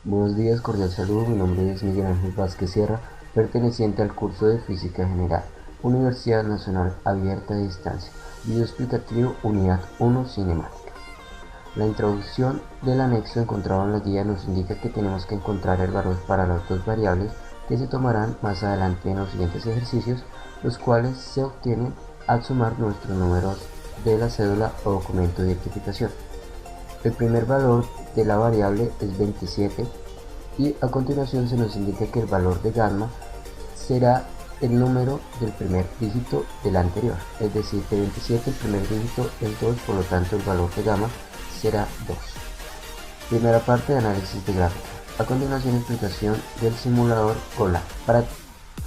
Buenos días, cordial saludo. Mi nombre es Miguel Ángel Vázquez Sierra, perteneciente al curso de Física General, Universidad Nacional Abierta de Distancia, Video Explicativo Unidad 1 Cinemática. La introducción del anexo encontrado en la guía nos indica que tenemos que encontrar el valor para las dos variables que se tomarán más adelante en los siguientes ejercicios, los cuales se obtienen al sumar nuestros números de la cédula o documento de identificación. El primer valor de la variable es 27 y a continuación se nos indica que el valor de gamma será el número del primer dígito del anterior, es decir, de 27 el primer dígito es 2, por lo tanto el valor de gamma será 2. Primera parte de análisis de gráfica. A continuación, explicación del simulador Colab. Para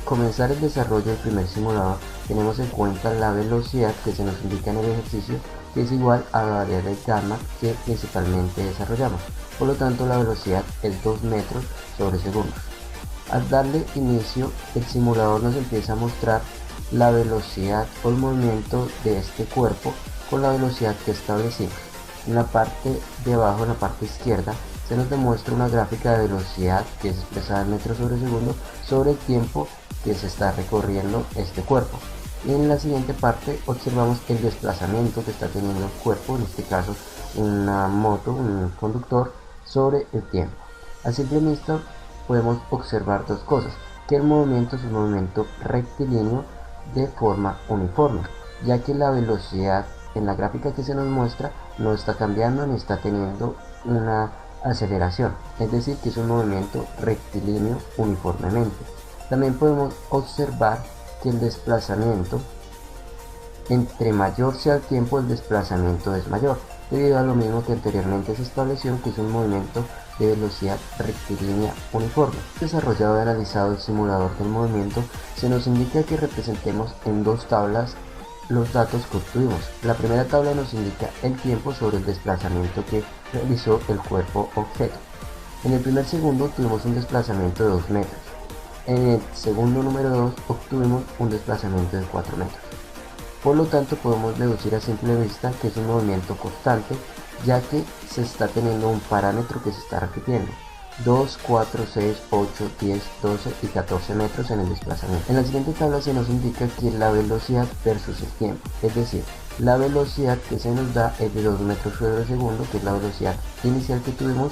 comenzar el desarrollo del primer simulador, tenemos en cuenta la velocidad que se nos indica en el ejercicio, que es igual a la variable gamma que principalmente desarrollamos. Por lo tanto, la velocidad es 2 metros sobre segundo. Al darle inicio, el simulador nos empieza a mostrar la velocidad o el movimiento de este cuerpo con la velocidad que establecimos. En la parte de abajo, en la parte izquierda, se nos demuestra una gráfica de velocidad que es expresada en metros sobre segundo sobre el tiempo que se está recorriendo este cuerpo. Y en la siguiente parte observamos el desplazamiento que está teniendo el cuerpo, en este caso una moto, un conductor, sobre el tiempo. A simple vista podemos observar dos cosas: que el movimiento es un movimiento rectilíneo de forma uniforme, ya que la velocidad en la gráfica que se nos muestra no está cambiando ni está teniendo una aceleración, es decir, que es un movimiento rectilíneo uniformemente. También podemos observar que el desplazamiento, entre mayor sea el tiempo, el desplazamiento es mayor, debido a lo mismo que anteriormente se estableció, que es un movimiento de velocidad rectilínea uniforme. Desarrollado y analizado el simulador del movimiento, se nos indica que representemos en dos tablas los datos que obtuvimos. La primera tabla nos indica el tiempo sobre el desplazamiento que realizó el cuerpo objeto. En el primer segundo tuvimos un desplazamiento de 2 metros. En el segundo número 2 obtuvimos un desplazamiento de 4 metros. Por lo tanto, podemos deducir a simple vista que es un movimiento constante, ya que se está teniendo un parámetro que se está repitiendo: 2, 4, 6, 8, 10, 12 y 14 metros en el desplazamiento. En la siguiente tabla se nos indica que la velocidad versus el tiempo, es decir, la velocidad que se nos da es de 2 metros sobre segundo, que es la velocidad inicial que tuvimos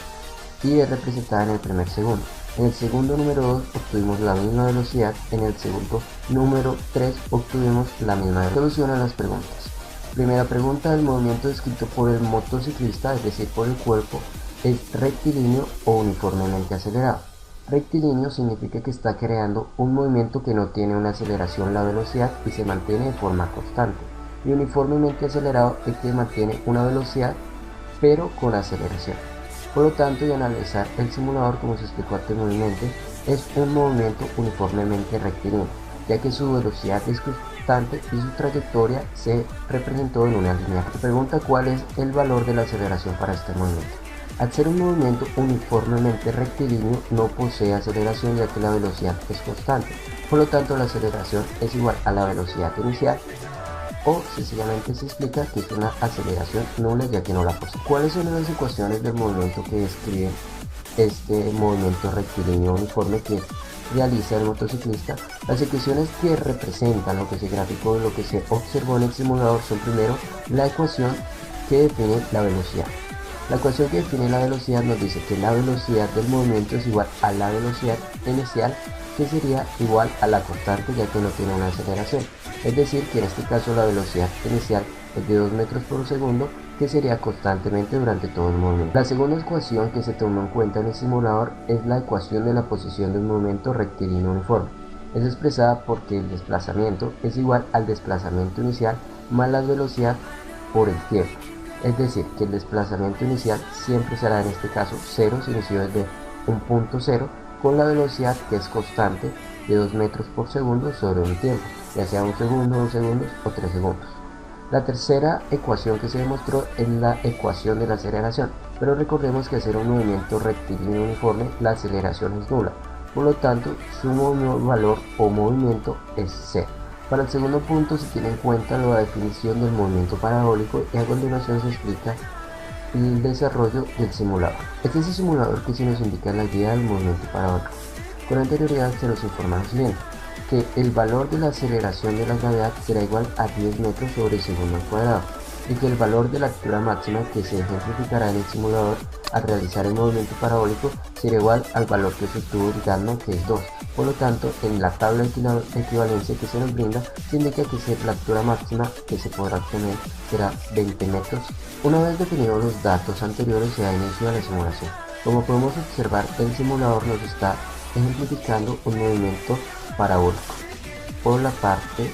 y es representada en el primer segundo. En el segundo número 2 obtuvimos la misma velocidad, en el segundo número 3 obtuvimos la misma velocidad. Solución a las preguntas. Primera pregunta: el movimiento descrito por el motociclista, es decir, por el cuerpo, ¿es rectilíneo o uniformemente acelerado? Rectilíneo significa que está creando un movimiento que no tiene una aceleración, la velocidad, y se mantiene de forma constante. Y uniformemente acelerado es que mantiene una velocidad pero con aceleración. Por lo tanto, y analizar el simulador, como se explicó anteriormente, es un movimiento uniformemente rectilíneo, ya que su velocidad es constante y su trayectoria se representó en una línea. Se pregunta cuál es el valor de la aceleración para este movimiento. Al ser un movimiento uniformemente rectilíneo, no posee aceleración, ya que la velocidad es constante. Por lo tanto, la aceleración es igual a la velocidad inicial, o sencillamente se explica que es una aceleración nula, ya que no la posee. ¿Cuáles son las ecuaciones del movimiento que describen este movimiento rectilíneo uniforme que realiza el motociclista? Las ecuaciones que representan lo que se graficó y lo que se observó en el simulador son: primero, la ecuación que define la velocidad. La ecuación que define la velocidad nos dice que la velocidad del movimiento es igual a la velocidad inicial, que sería igual a la constante, ya que no tiene una aceleración. Es decir, que en este caso la velocidad inicial es de 2 metros por segundo, que sería constantemente durante todo el movimiento. La segunda ecuación que se tomó en cuenta en el simulador es la ecuación de la posición de un movimiento rectilíneo uniforme. Es expresada porque el desplazamiento es igual al desplazamiento inicial más la velocidad por el tiempo. Es decir, que el desplazamiento inicial siempre será, en este caso, 0, se inició desde un punto 0, con la velocidad que es constante de 2 metros por segundo sobre un tiempo, ya sea 1 segundo, 2 segundos o 3 segundos. La tercera ecuación que se demostró es la ecuación de la aceleración, pero recordemos que hacer un movimiento rectilíneo uniforme, la aceleración es nula, por lo tanto su valor o movimiento es 0. Para el segundo punto se tiene en cuenta la definición del movimiento parabólico, y a continuación se explica el desarrollo del simulador. Este es el simulador que se nos indica la guía del movimiento parabólico. Con anterioridad se nos informa lo siguiente, que el valor de la aceleración de la gravedad será igual a 10 metros sobre segundo al cuadrado, y que el valor de la altura máxima que se ejemplificará en el simulador al realizar el movimiento parabólico será igual al valor que se estuvo indicando, que es 2. Por lo tanto, en la tabla de equivalencia que se nos brinda, se indica que la altura máxima que se podrá obtener será 20 metros. Una vez definidos los datos anteriores, se da inicio a la simulación. Como podemos observar, el simulador nos está ejemplificando un movimiento parabólico por la parte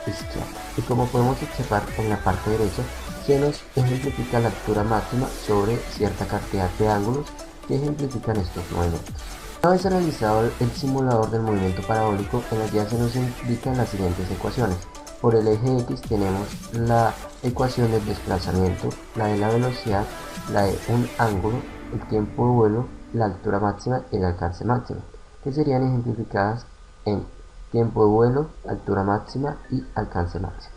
izquierda, y como podemos observar en la parte derecha se nos ejemplifica la altura máxima sobre cierta cantidad de ángulos que ejemplifican estos movimientos. Una vez realizado el simulador del movimiento parabólico, en la guía se nos indican las siguientes ecuaciones. Por el eje X tenemos la ecuación del desplazamiento, la de la velocidad, la de un ángulo, el tiempo de vuelo, la altura máxima y el alcance máximo, que serían ejemplificadas en tiempo de vuelo, altura máxima y alcance máximo.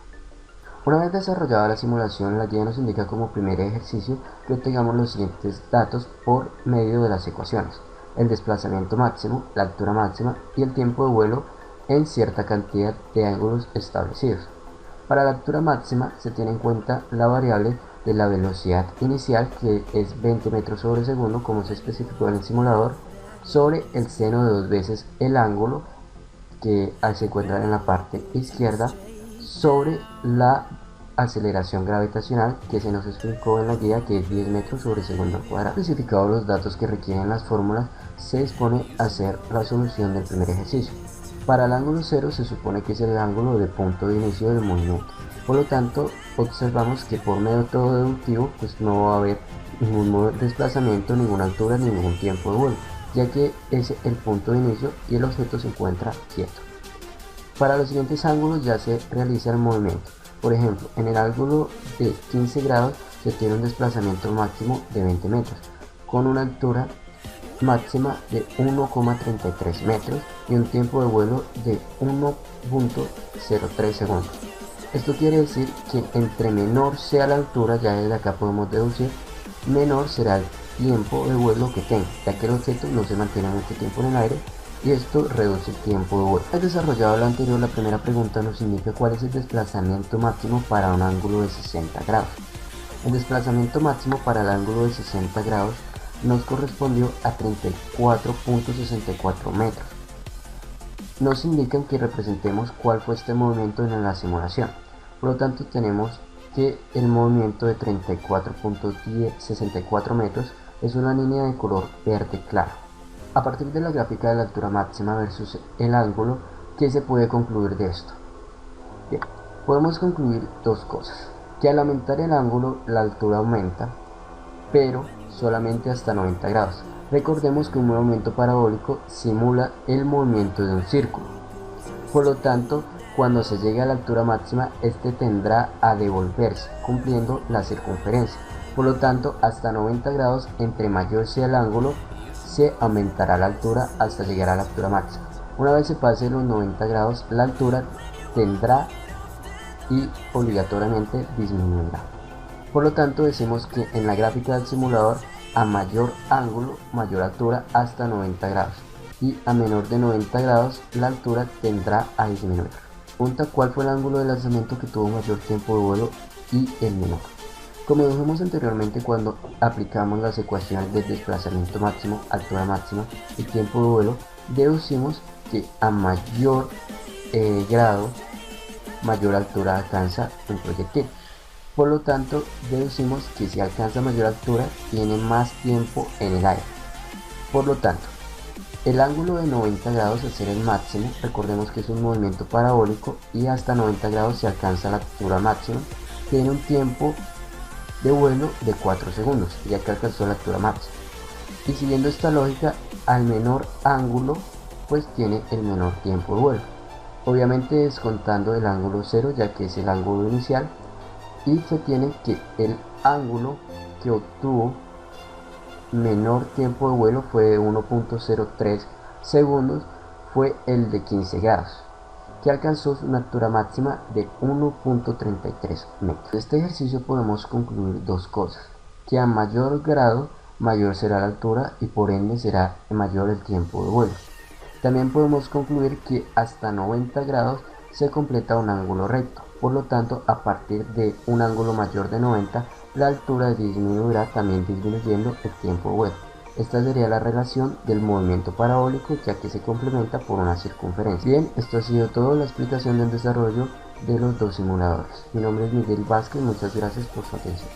Una vez desarrollada la simulación, la guía nos indica como primer ejercicio que obtengamos los siguientes datos por medio de las ecuaciones: el desplazamiento máximo, la altura máxima y el tiempo de vuelo en cierta cantidad de ángulos establecidos. Para la altura máxima se tiene en cuenta la variable de la velocidad inicial, que es 20 metros sobre segundo, como se especificó en el simulador, sobre el seno de 2 veces el ángulo que se encuentra en la parte izquierda, sobre la aceleración gravitacional que se nos explicó en la guía, que es 10 metros sobre segundo al cuadrado. Especificados los datos que requieren las fórmulas, se dispone a hacer la solución del primer ejercicio. Para el ángulo 0 se supone que es el ángulo de punto de inicio del movimiento. Por lo tanto, observamos que por método deductivo pues no va a haber ningún desplazamiento, ninguna altura, ningún tiempo de vuelo, ya que es el punto de inicio y el objeto se encuentra quieto. Para los siguientes ángulos ya se realiza el movimiento. Por ejemplo, en el ángulo de 15 grados se tiene un desplazamiento máximo de 20 metros, con una altura máxima de 1,33 metros y un tiempo de vuelo de 1,03 segundos. Esto quiere decir que entre menor sea la altura, ya desde acá podemos deducir, menor será el tiempo de vuelo que tenga, ya que el objeto no se mantiene mucho tiempo en el aire y esto reduce el tiempo de vuelo. Al desarrollado lo anterior, la primera pregunta nos indica cuál es el desplazamiento máximo para un ángulo de 60 grados. El desplazamiento máximo para el ángulo de 60 grados nos correspondió a 34,64 metros. Nos indican que representemos cuál fue este movimiento en la simulación. Por lo tanto, tenemos que el movimiento de 34,64 metros es una línea de color verde claro. A partir de la gráfica de la altura máxima versus el ángulo, ¿qué se puede concluir de esto? Bien, podemos concluir dos cosas: que al aumentar el ángulo la altura aumenta, pero solamente hasta 90 grados. Recordemos que un movimiento parabólico simula el movimiento de un círculo. Por lo tanto, cuando se llegue a la altura máxima, este tendrá a devolverse, cumpliendo la circunferencia. Por lo tanto, hasta 90 grados, entre mayor sea el ángulo, se aumentará la altura hasta llegar a la altura máxima. Una vez se pase los 90 grados, la altura tendrá y obligatoriamente disminuirá. Por lo tanto, decimos que en la gráfica del simulador, a mayor ángulo, mayor altura hasta 90 grados, y a menor de 90 grados la altura tendrá a disminuir. Pregunta: ¿cuál fue el ángulo de lanzamiento que tuvo mayor tiempo de vuelo y el menor? Como dijimos anteriormente, cuando aplicamos las ecuaciones del desplazamiento máximo, altura máxima y tiempo de vuelo, deducimos que a mayor grado, mayor altura alcanza un proyectil. Por lo tanto, deducimos que si alcanza mayor altura, tiene más tiempo en el aire. Por lo tanto, el ángulo de 90 grados, al ser el máximo, recordemos que es un movimiento parabólico y hasta 90 grados se alcanza la altura máxima, tiene un tiempo de vuelo de 4 segundos, ya que alcanzó la altura máxima. Y siguiendo esta lógica, al menor ángulo, pues tiene el menor tiempo de vuelo. Obviamente descontando el ángulo 0, ya que es el ángulo inicial, y se tiene que el ángulo que obtuvo menor tiempo de vuelo fue de 1,03 segundos, fue el de 15 grados, que alcanzó una altura máxima de 1,33 metros. De este ejercicio podemos concluir dos cosas: que a mayor grado mayor será la altura y por ende será mayor el tiempo de vuelo. También podemos concluir que hasta 90 grados se completa un ángulo recto, por lo tanto a partir de un ángulo mayor de 90 la altura disminuirá, también disminuyendo el tiempo de vuelo. Esta sería la relación del movimiento parabólico, ya que se complementa por una circunferencia. Bien, esto ha sido toda la explicación del desarrollo de los dos simuladores. Mi nombre es Miguel Vázquez, muchas gracias por su atención.